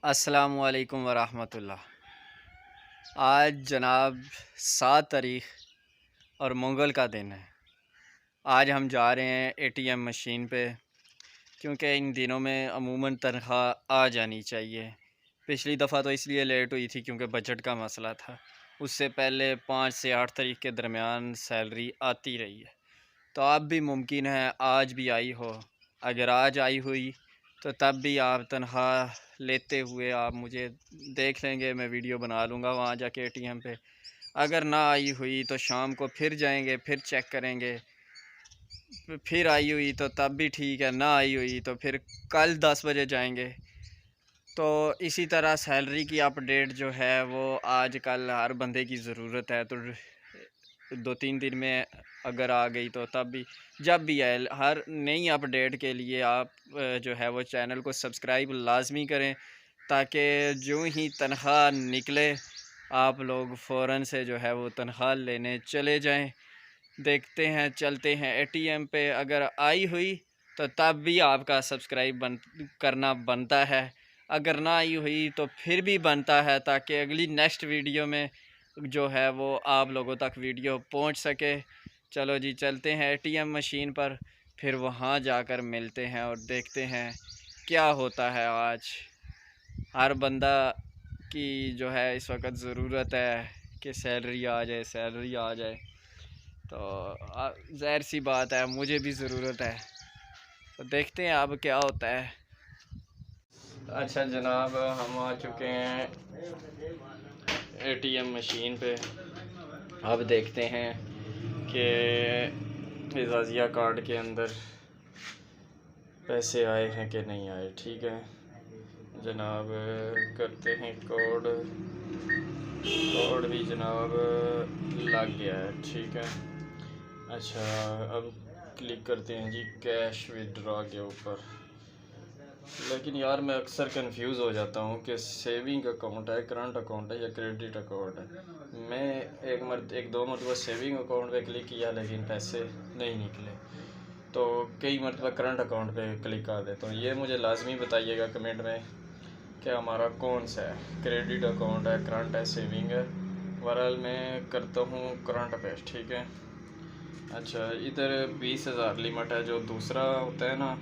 अस्सलामुअलैकुम वरहमतुल्लाह। आज जनाब 7 तारीख़ और मंगल का दिन है। आज हम जा रहे हैं एटीएम मशीन पे, क्योंकि इन दिनों में अमूमन तनख्वाह आ जानी चाहिए। पिछली दफ़ा तो इसलिए लेट हुई थी क्योंकि बजट का मसला था। उससे पहले 5 से 8 तारीख़ के दरमियान सैलरी आती रही है, तो अब भी मुमकिन है आज भी आई हो। अगर आज आई हुई तो तब भी आप तनख्वाह लेते हुए आप मुझे देख लेंगे, मैं वीडियो बना लूँगा वहाँ जाके एटीएम पे। अगर ना आई हुई तो शाम को फिर जाएंगे, फिर चेक करेंगे, फिर आई हुई तो तब भी ठीक है, ना आई हुई तो फिर कल 10 बजे जाएंगे। तो इसी तरह सैलरी की अपडेट जो है वो आजकल हर बंदे की ज़रूरत है, तो 2-3 दिन में अगर आ गई तो तब भी, जब भी आए, हर नई अपडेट के लिए आप जो है वो चैनल को सब्सक्राइब लाजमी करें, ताकि जो ही तनख्वाह निकले आप लोग फ़ौरन से जो है वो तनख्वाह लेने चले जाएं। देखते हैं, चलते हैं एटीएम पे। अगर आई हुई तो तब भी आपका सब्सक्राइब करना बनता है, अगर ना आई हुई तो फिर भी बनता है, ताकि अगली नेक्स्ट वीडियो में जो है वो आप लोगों तक वीडियो पहुंच सके। चलो जी, चलते हैं एटीएम मशीन पर, फिर वहां जाकर मिलते हैं और देखते हैं क्या होता है। आज हर बंदा की जो है इस वक्त ज़रूरत है कि सैलरी आ जाए, सैलरी आ जाए। तो ज़ाहिर सी बात है, मुझे भी ज़रूरत है, तो देखते हैं अब क्या होता है। अच्छा जनाब, हम आ चुके हैं एटीएम मशीन पे। अब देखते हैं कि एजाज़िया कार्ड के अंदर पैसे आए हैं कि नहीं आए। ठीक है जनाब, करते हैं कोड भी जनाब लग गया है। ठीक है, अच्छा अब क्लिक करते हैं जी कैश विदड्रॉ के ऊपर। लेकिन यार मैं अक्सर कंफ्यूज हो जाता हूँ कि सेविंग अकाउंट है, करंट अकाउंट है या क्रेडिट अकाउंट है। मैं एक दो मरतबा सेविंग अकाउंट पे क्लिक किया लेकिन पैसे नहीं निकले, तो कई मरतबा करंट अकाउंट पे क्लिक कर देता हूँ। ये मुझे लाजमी बताइएगा कमेंट में कि हमारा कौन सा है, क्रेडिट अकाउंट है, करंट है, सेविंग है। बहरहाल मैं करता हूँ करंट पे। ठीक है, अच्छा इधर 20,000 लिमिट है, जो दूसरा होता है ना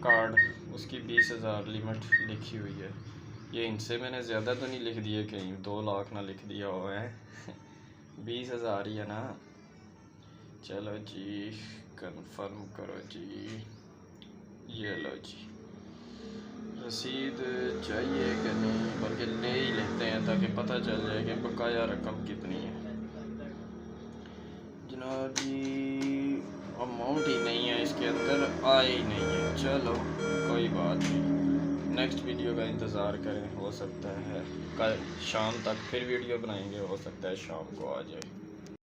कार्ड, उसकी 20,000 लिमिट लिखी हुई है। ये इनसे मैंने ज़्यादा तो नहीं लिख दिया, कहीं 2 लाख ना लिख दिया हुआ है 20,000 ही है ना। चलो जी कंफर्म करो जी, ये लो जी रसीद चाहिए कि नहीं, बल्कि ले ही लेते हैं ताकि पता चल जाए कि बकाया रकम कितनी है। जनाब जी अमाउंट ही नहीं है इसके अंदर, आए ही नहीं है। चलो कोई बात नहीं, नेक्स्ट वीडियो का इंतज़ार करें, हो सकता है कल शाम तक फिर वीडियो बनाएंगे, हो सकता है शाम को आ जाए।